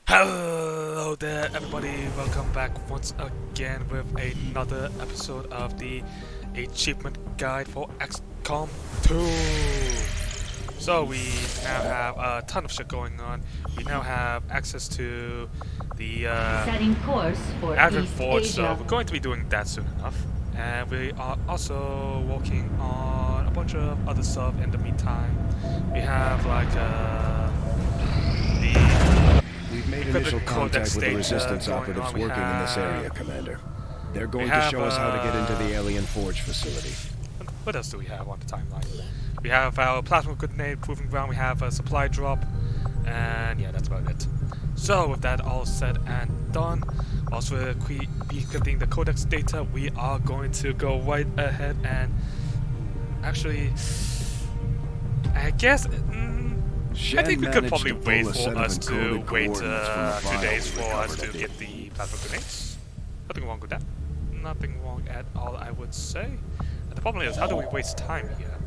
Hello there everybody, welcome back once again with another episode of the achievement guide for XCOM 2. So we now have a ton of shit going on. We now have access to the setting course for Advent East Forge, Asia. so we're going to be doing that soon enough. And we are also working on a bunch of other stuff in the meantime. We have like We've made initial contact with the resistance operatives working in this area, Commander. They're going to show us how to get into the Alien Forge facility. What else do we have on the timeline? We have our plasma grenade proving ground, we have a supply drop, and yeah, that's about it. So with that all said and done, whilst we're collecting the codex data, we are going to go right ahead and actually, I guess, I think we could probably wait for us to wait a few days for us to get the plasma grenades. Nothing wrong with that. Nothing wrong at all, I would say. And the problem is, how do we waste time here?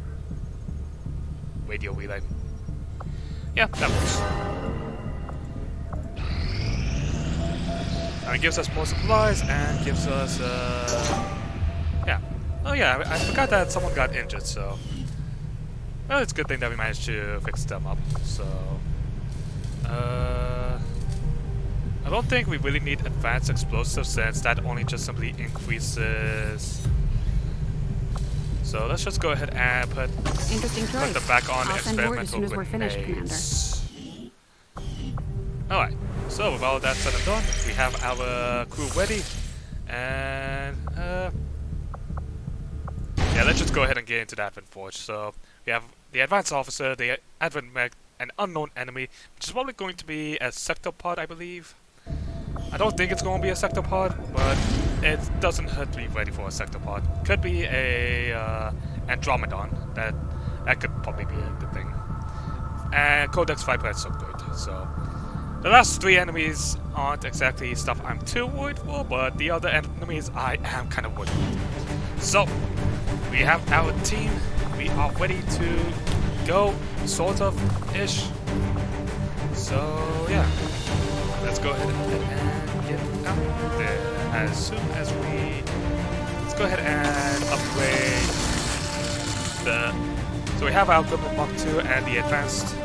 Radio relay. Yeah, that works. And it gives us more supplies and gives us, yeah. Oh yeah, I forgot that someone got injured, so. Well, it's a good thing that we managed to fix them up, so... I don't think we really need advanced explosives since that only just simply increases... So let's just go ahead and put them back on the experimental grenades. Alright, so with all that said and done, we have our crew ready, and yeah, let's just go ahead and get into the Advent Forge. So we have the Advanced Officer, the Advent Mech, an unknown enemy, which is probably going to be a sector pod, I believe. I don't think it's going to be a sector pod, but it doesn't hurt to be ready for a sector pod. Could be a Andromedon. That could probably be a good thing. And Codex Viper is so good. So the last three enemies aren't exactly stuff I'm too worried for, but the other enemies I am kind of worried for. So we have our team. We are ready to go, sort of ish. So yeah, let's go ahead and get out there as soon as we. Let's go ahead and upgrade the. So we have our equipment Mark II and the advanced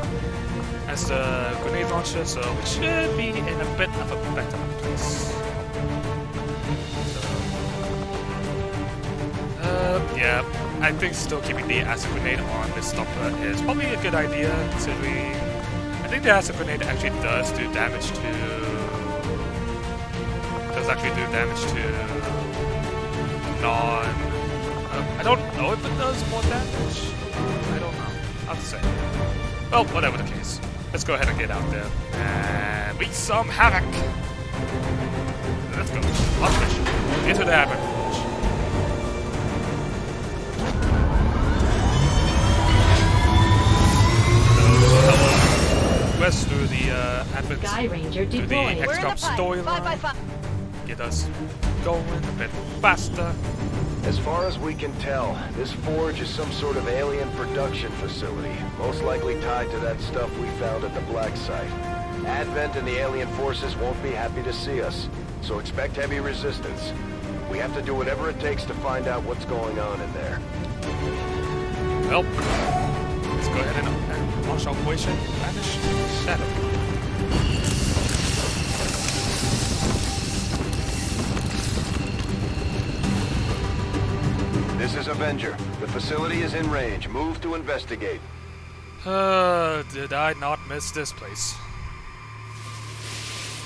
as the grenade launcher, so we should be in a bit of a better place. So, yeah. I think still keeping the acid grenade on this stopper is probably a good idea, considering I think the acid grenade actually does do damage to non. I don't know if it does more damage. I don't know. I'll have to say. Well, whatever the case, let's go ahead and get out there and wreak some havoc. Let's go. On mission into the Advent Forge. Quest through the Advent, through the XCOM storyline, get us going a bit faster. As far as we can tell, this forge is some sort of alien production facility, most likely tied to that stuff we found at the Black Site. Advent and the alien forces won't be happy to see us, so expect heavy resistance. We have to do whatever it takes to find out what's going on in there. Well, let's go ahead and launch Operation Vanish Shadow. This is Avenger. The facility is in range. Move to investigate. Did I not miss this place?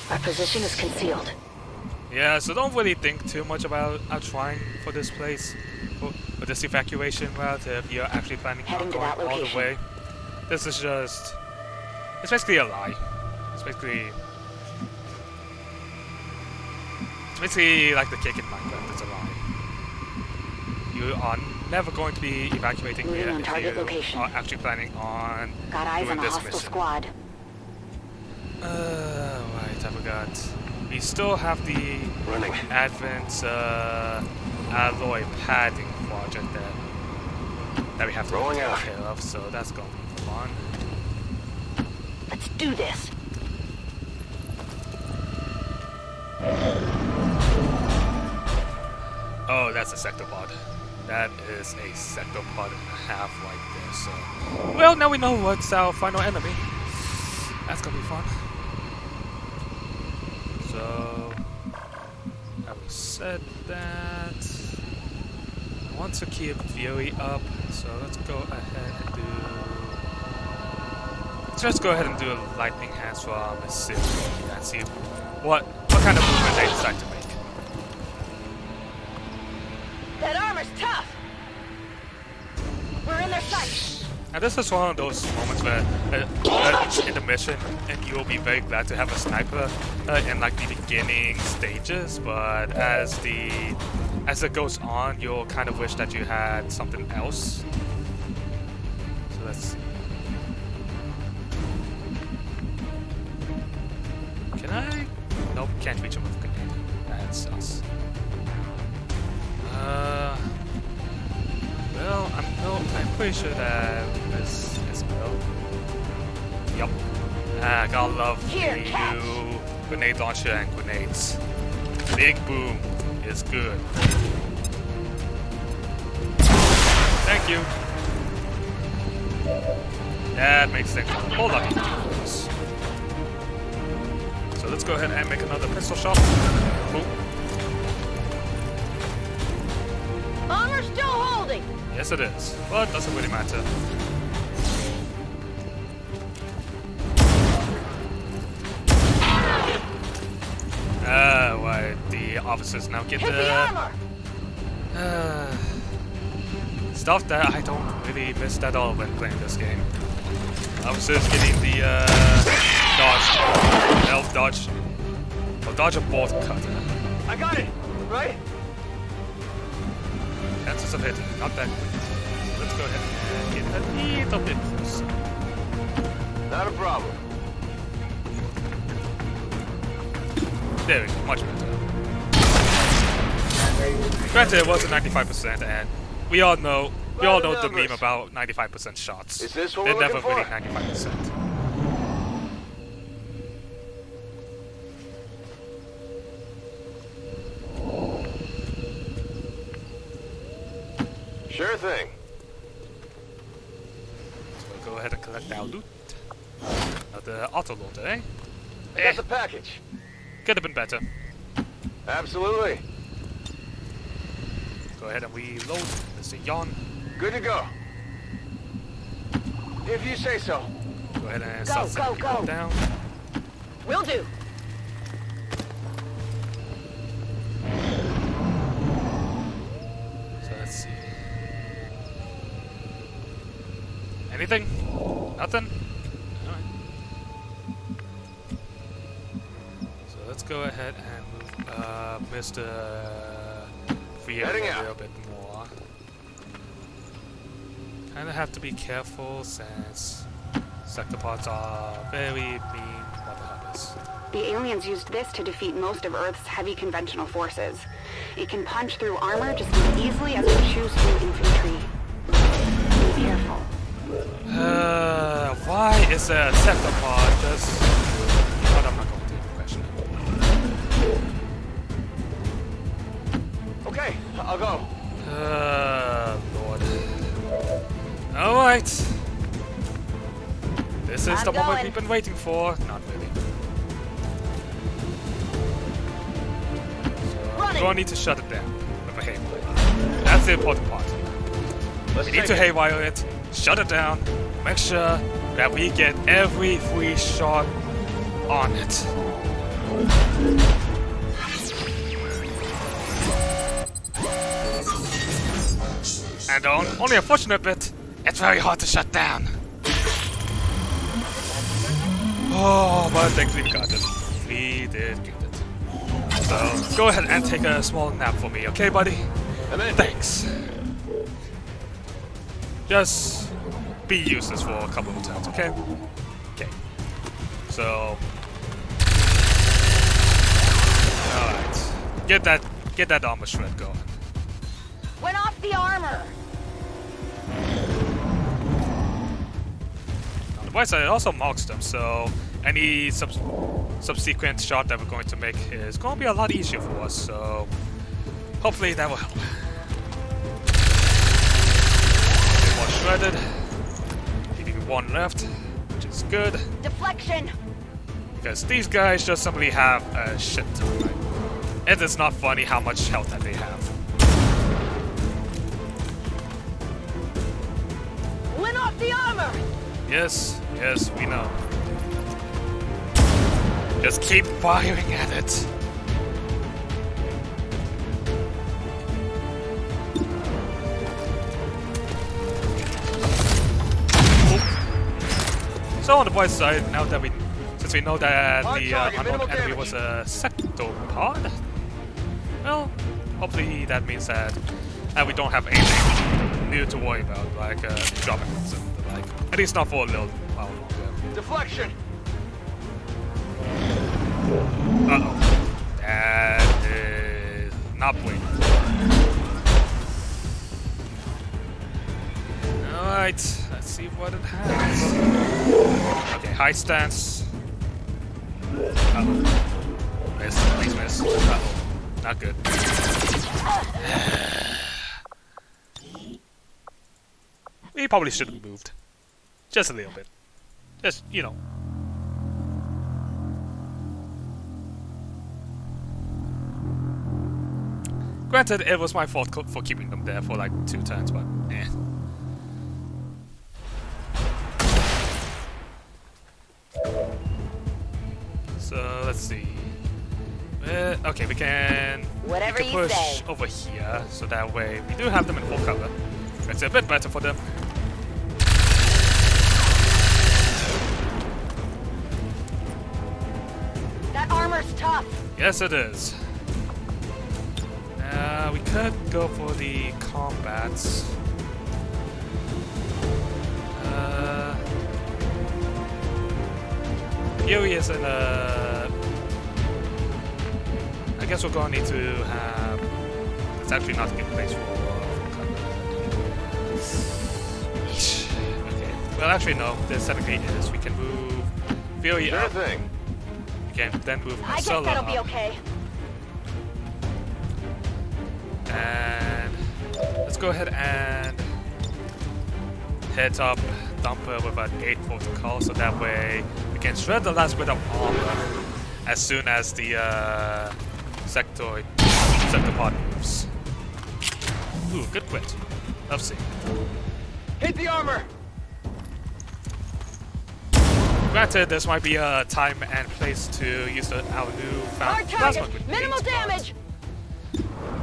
Our position is concealed. Yeah, so don't really think too much about trying for this place, or this evacuation route if you're actually planning on going all the way. This is just... It's basically a lie. It's basically like the cake in Minecraft, it's a lie. You are never going to be evacuating here if you are actually planning on doing this mission. Squad. Right, I forgot. We still have the Advent alloy padding project that we have to take care of, so that's going to be fun. Let's do this. that's a sector pod. That is a sector pod and a half right there, so... Well, now we know what's our final enemy. That's gonna be fun. So... having said that... I want to keep Fury up, so let's go ahead and do... Let's go ahead and do a lightning hands from Mississippi and see what kind of movement they decide to make. That armor's tough. We're in their sight. And this is one of those moments where in the mission, and you'll be very glad to have a sniper in like the beginning stages, but as it goes on, you'll kind of wish that you had something else. So let's see. Can I? Nope, can't reach him with a grenade. That sucks. Well, I'm pretty sure that this is no. Yup. I gotta love Here, the catch. new grenade launcher and grenades. Big boom is good. Thank you. That makes things a whole lot easier. So let's go ahead and make another pistol shot. Boom. Armor's still holding. Yes, it is, but doesn't really matter. Why the officers now get Hit the armor. stuff that I don't really miss at all when playing this game. Officers getting the dodge, elf dodge, or dodge a bolt cutter. I got it, right? Chances of hitting, not that quick. So let's go ahead and get a little bit closer. Not a problem. There we go, much better. Granted, it was a 95%, and we all know the meme about 95% shots. Is this what They're we're never looking really for? 95%. Sure thing. We'll go ahead and collect our loot. The autoloader, eh? I got the package. Could have been better. Absolutely. Go ahead and reload. Mr. Yon. Good to go. If you say so. Go ahead and Go, start sending go, people go. down. Will do. So let's see. Anything? Nothing? Alright. So let's go ahead and move Mr. Frio a Heading out. little bit more. Kinda have to be careful since sector pods are very mean motherfuckers. The aliens used this to defeat most of Earth's heavy conventional forces. It can punch through armor just as easily as it chews through infantry. Be careful. Why is there a sector pod just... But I'm not going to question it. Okay, I'll go. Lord. Alright. This is I'm the moment going. we've been waiting for. Not really. So, we're gonna need to shut it down with a haywire. That's the important part. Let's We need take to it. haywire it, shut it down, make sure that we get every free shot on it. And the only unfortunate bit, it's very hard to shut down. Oh, but I think we got it. We did get it. So, go ahead and take a small nap for me, okay, buddy? I'm in. Thanks. Just be useless for a couple of turns, okay? Okay. So, alright. Get that armor shred going. Went off the armor. On the right side, it also marks them, so any subsequent shot that we're going to make is going to be a lot easier for us, so hopefully that will help. shredded. Leaving one left, which is good. Deflection. Because these guys just simply have a shit ton. Right? It is not funny how much health that they have. Win off the armor. Yes, yes, we know. Just keep firing at it. Oh. So on the bright side, now that since we know that the unknown enemy was a sectopod, well, hopefully that means that we don't have anything new to worry about, like dropping and the like. At least not for a little while longer. Deflection! Uh-oh. That is not playing. Alright, let's see what it has. Okay, high stance. Uh-oh. Miss, please miss. Uh-oh. Not good. We probably should have moved. Just a little bit. Just, you know. Granted, it was my fault for keeping them there for like 2 turns, but eh. So let's see. Okay, we can Whatever you push say. over here, so that way we do have them in full cover. It's a bit better for them. That armor's tough. Yes, it is. We could go for the combats. Fury is in a... I guess we're going to need to have... It's actually not a good place for Yeesh. Okay. Well, actually, no. There's technically is. We can move Fury Sure up. thing. We can then move I guess Marcella that'll be up. okay. And let's go ahead and head up Dumper with an 8 protocol, so that way we can shred the last bit of armor as soon as the sectopod moves. Ooh, good quit. Love seeing it. Hit the armor! Granted, this might be a time and place to use our new Hard plasma target. grenades, Minimal but damage.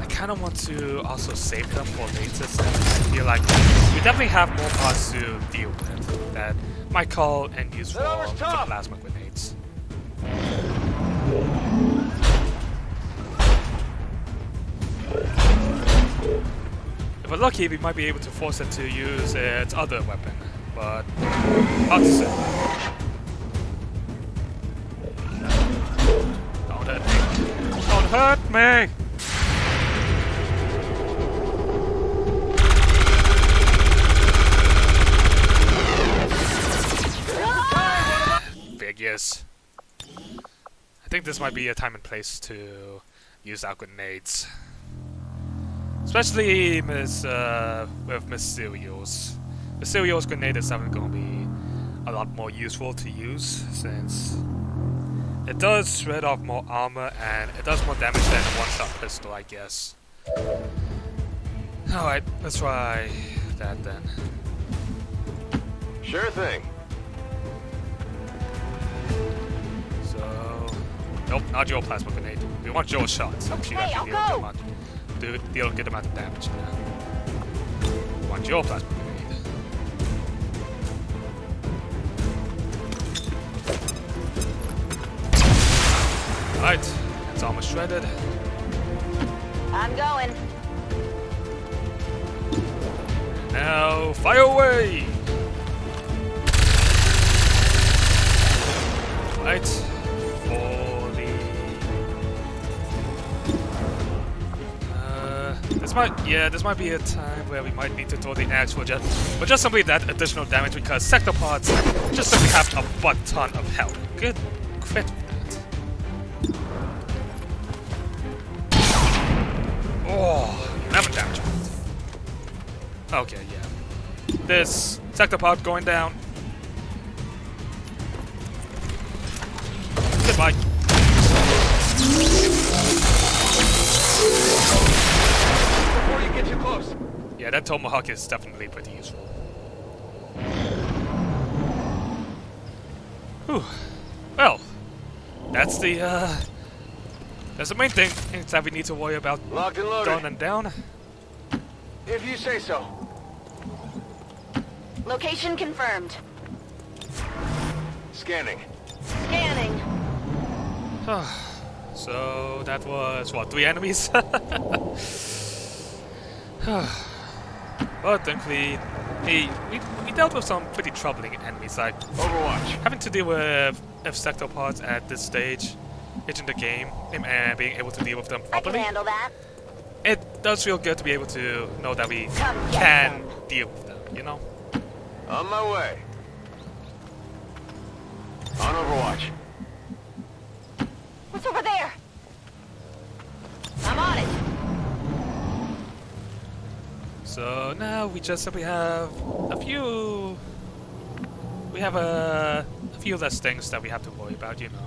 I kind of want to also save them for later, since I feel like we definitely have more parts to deal with that might call and use for armor's the tough. plasma grenades. If we're lucky, we might be able to force it to use its other weapon, but hard to say. Don't hurt me. Don't hurt me! Big yes. I think this might be a time and place to use our grenades. Especially with Miss Serial's. Miss Serial's grenade is definitely going to be a lot more useful to use, since it does shred off more armor and it does more damage than a one-shot pistol, I guess. Alright, let's try that then. Sure thing. So, nope, not your plasma grenade. We want your shots. Okay, Actually I'll deal a good go. amount. Deal a good amount of damage there. We want your plasma grenade. Alright, it's almost shredded. I'm going. Now, fire away! Right, for the... this might be a time where we might need to throw the axe for just simply that additional damage, because sectopods just simply have a butt ton of health. Good crit with that. Oh, 11 damage. Okay, yeah. this sector pod going down. Goodbye. Before you get too close. Yeah, that tomahawk is definitely pretty useful. Whew. Well, that's the main thing that we need to worry about. Locked and loaded. Down and down. If you say so. Location confirmed. Scanning. Scanning. So that was what, 3 enemies? Well, thankfully, we dealt with some pretty troubling enemies, like Overwatch. having to deal with sector pods at this stage in the game and being able to deal with them I can properly. handle that. It does feel good to be able to know that we Come get can them. deal with them, you know? On my way. On Overwatch. What's over there? I'm on it. So now we just simply have a few... We have a few less things that we have to worry about, you know.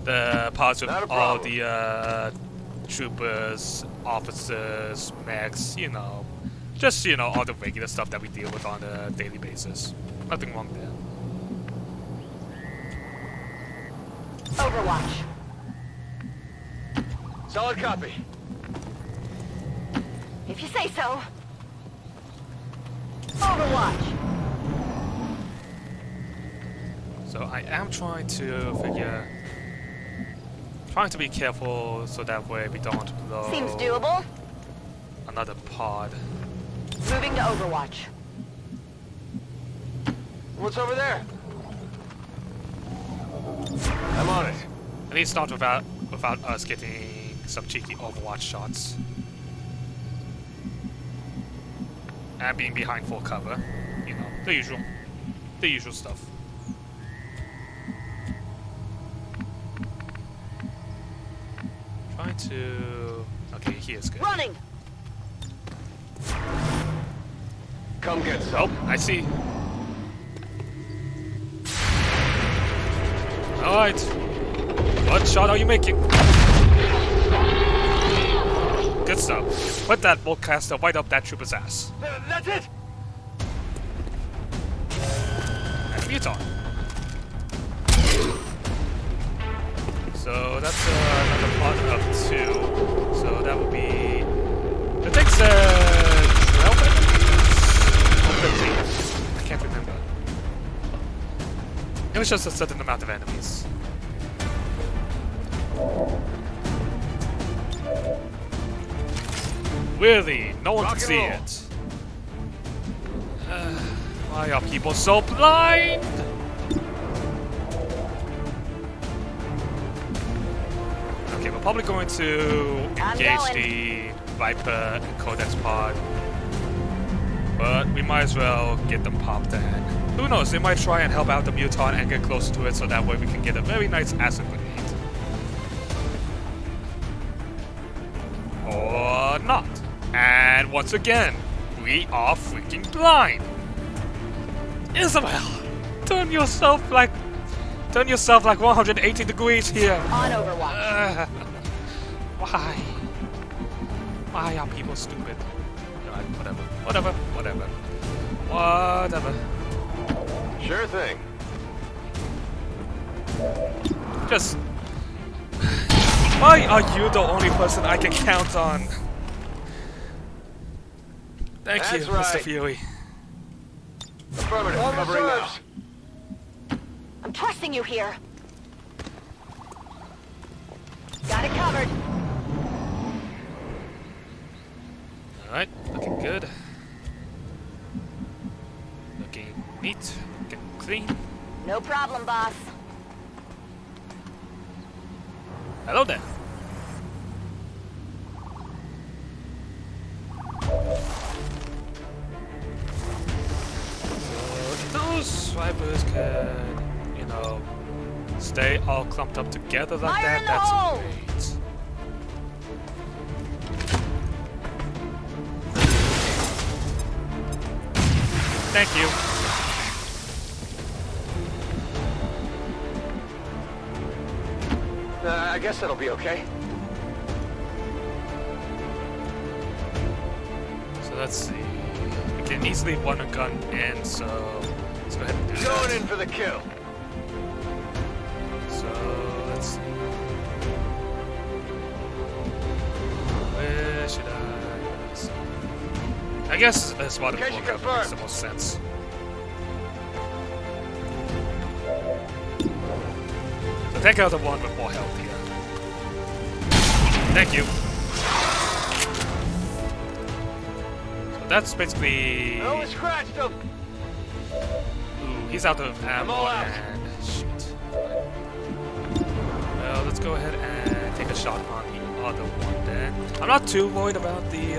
The parts with Not a all problem. the troopers, officers, mechs, you know. Just, you know, all the regular stuff that we deal with on a daily basis. Nothing wrong there. Overwatch. Solid copy. If you say so. Overwatch. So I am trying to be careful so that way we don't blow Seems doable. another pod. Moving to Overwatch. What's over there? I'm on it. At least not without us getting some cheeky Overwatch shots. And being behind full cover. You know, the usual. The usual stuff. Trying to... Okay, he is good. Running. Come get some. Oh, I see. Alright. What shot are you making? Good stuff. Put that bolt caster right up that trooper's ass. That's it! And Muton. So that's another part of 2. So that would be... That takes 12 enemies? Or 15? I can't remember. It was just a certain amount of enemies. Really? No one can Rock and see roll. it. Why are people so blind? Okay, we're probably going to I'm engage going. the Viper and Codex pod. But we might as well get them popped in. Who knows, they might try and help out the Muton and get closer to it so that way we can get a very nice acid grenade. Or not. And once again, we are freaking blind. Isabel, turn yourself like 180 degrees here. On Overwatch. Why? Why are people stupid? Alright, whatever. Sure thing. Just... Why are you the only person I can count on? Thank you, That's Mr. right. Fury. Affirmative. On Covering reserves. now. I'm trusting you here. Got it covered. Alright, looking good. Looking neat, looking clean. No problem, boss. Hello there. So those swipers can, you know, stay all clumped up together like Fire that. in the hole! That's great. Thank you. I guess that'll be okay. So let's see. We can easily one a gun in, so let's go ahead and do that. Going in for the kill. So let's see. Where should I guess a spotted Location walk up makes the most sense. So take out the one with more health here. Thank you. So that's basically. Oh, it's scratched him. Ooh, he's out of ammo all out. and shoot. Well, let's go ahead and take a shot on the other one then. I'm not too worried about the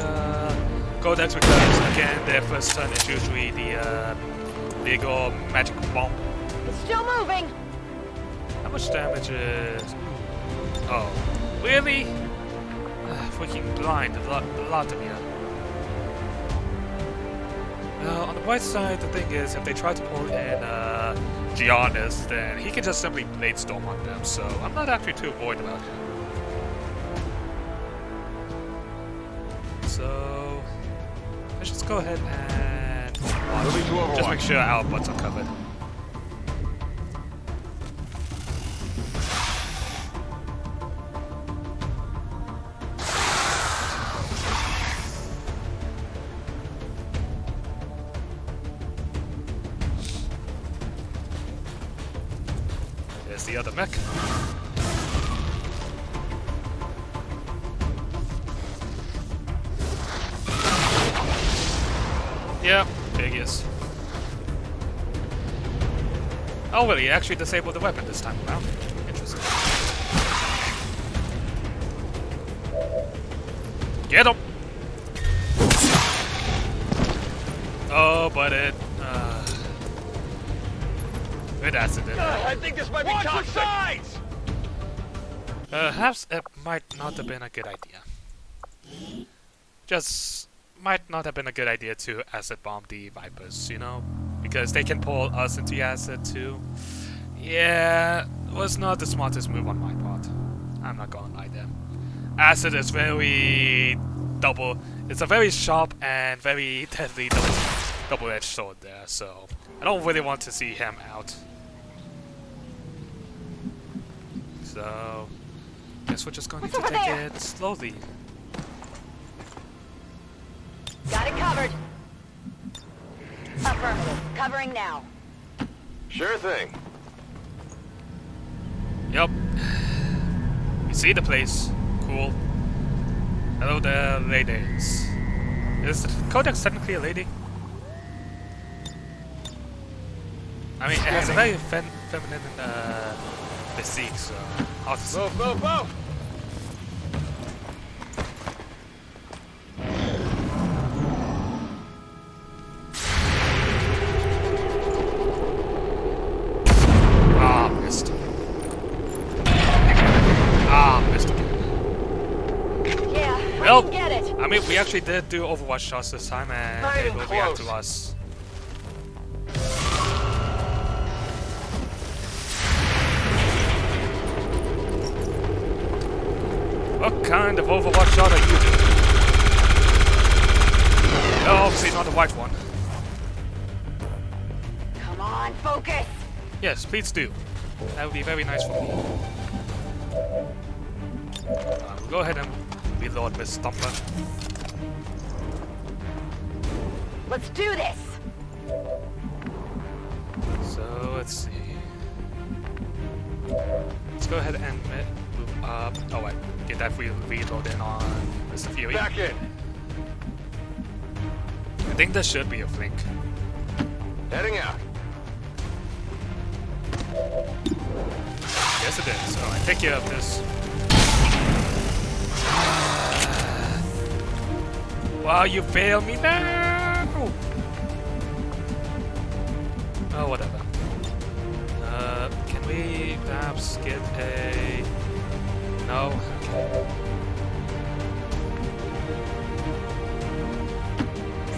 Codex because again their first turn is usually the big or magic bomb. It's still moving. How much damage is... Oh, really? Freaking blind, a lot of you. Well, on the right side, the thing is, if they try to pull in Giannis, then he can just simply Blade Storm on them, so I'm not actually too worried about him. So, let's just go ahead and watch. Just make sure our butts are covered. There's the other mech. Yeah, figures. Oh, well, he actually disabled the weapon this time around. Interesting. Get him! Oh, but it... Good accident. I think this might be toxic. Perhaps it might not have been a good idea. Just might not have been a good idea to acid bomb the Vipers, you know? Because they can pull us into acid too. Yeah, was not the smartest move on my part. I'm not gonna lie there. Acid is very it's a very sharp and very deadly double-edged sword there, so I don't really want to see him out. So, guess we're just going to take it slowly. Got it covered. Affirmative. Covering now. Sure thing. Yup. You see the place. Cool. Hello there, ladies. Is the Codex technically a lady? I mean, it has a very feminine physique, so... Move, move, move! Ah, missed. Ah, missed again. Yeah, Well, I can get it. I mean, we actually did do Overwatch shots this time, and Not they even will react to close. us. What kind of Overwatch shot are you doing? Oh, obviously not the white one. Come on, focus. Yes, please do. That would be very nice for me. We'll go ahead and reload Miss Stomper. Let's do this. So, let's see. Let's go ahead and move up. Oh, wait. Get that reload in on Mr. Fury. Back in. I think there should be a flank. Heading out. Yes, it is. Alright, take care of this. Wow, you failed me now! Oh, whatever. Can we perhaps get a... No? Okay.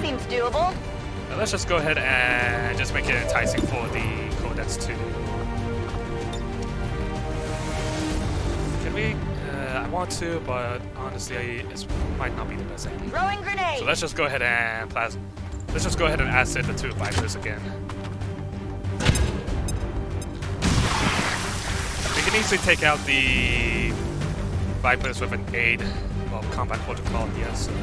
Seems doable. Let's just go ahead and just make it enticing for the Codex to... Can we? I want to, but honestly, it might not be the best idea. Throwing grenade. So let's just go ahead and let's just go ahead and acid the two Vipers again. We can easily take out the Vipers with an aid, well, combat protocol, yes. So.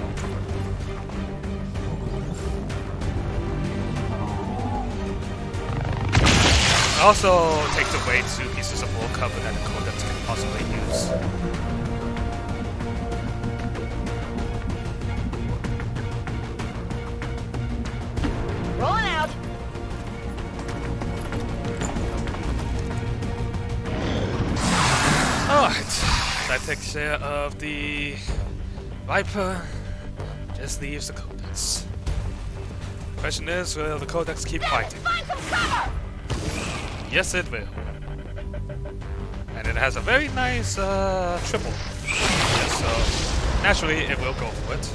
Also takes away 2 pieces of wall cover that the Codex can possibly use. Rolling out. Alright, that takes care of the Viper. Just leaves the Codex. Question is, will the Codex keep fighting? Find some cover. Yes, it will. And it has a very nice triple. Yes, so naturally it will go for it.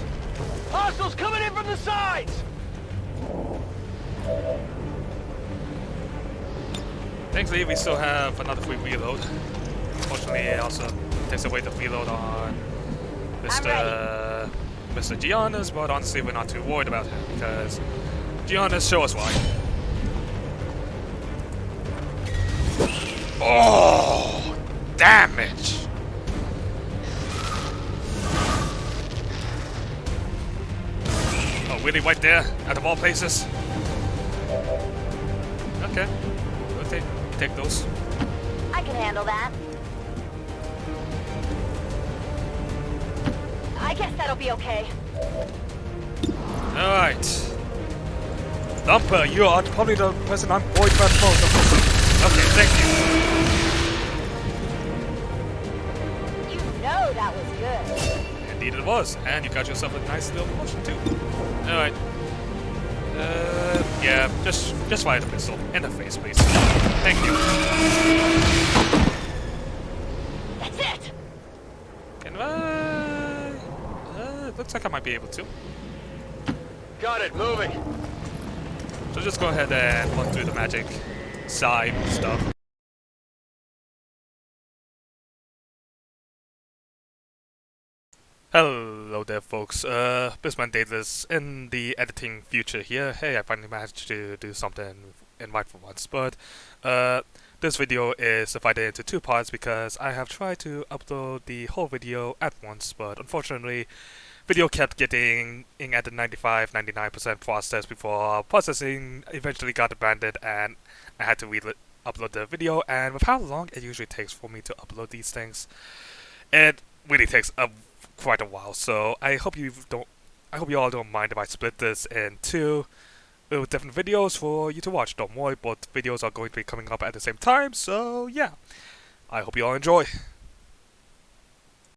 Hostiles coming in from the sides! Thankfully, we still have another free reload. Unfortunately, it also takes away the reload on Mr. Giannis, but honestly, we're not too worried about him because Giannis, show us why. Oh, damage! Oh, really, right there, out of all places. Okay, we'll take those. I can handle that. I guess that'll be okay. All right, Thumper, you are probably the person I'm worried about most. Okay, thank You know that was good. you. Indeed it was, and you got yourself a nice little potion too. Alright. Yeah, just fire the pistol. In the face, please. Thank you. That's it. Can I... looks like I might be able to. Got it, moving. So just go ahead and run through the magic side stuff. Hello there folks, AbyssManDaedalus in the editing future here. Hey, I finally managed to do something in right for once, but this video is divided into 2 parts because I have tried to upload the whole video at once, but unfortunately video kept getting at the 95-99% process before processing eventually got abandoned and I had to upload the video, and with how long it usually takes for me to upload these things, it really takes quite a while. So I hope you all don't mind if I split this in 2 different videos for you to watch. Don't worry, both videos are going to be coming up at the same time, so yeah. I hope you all enjoy.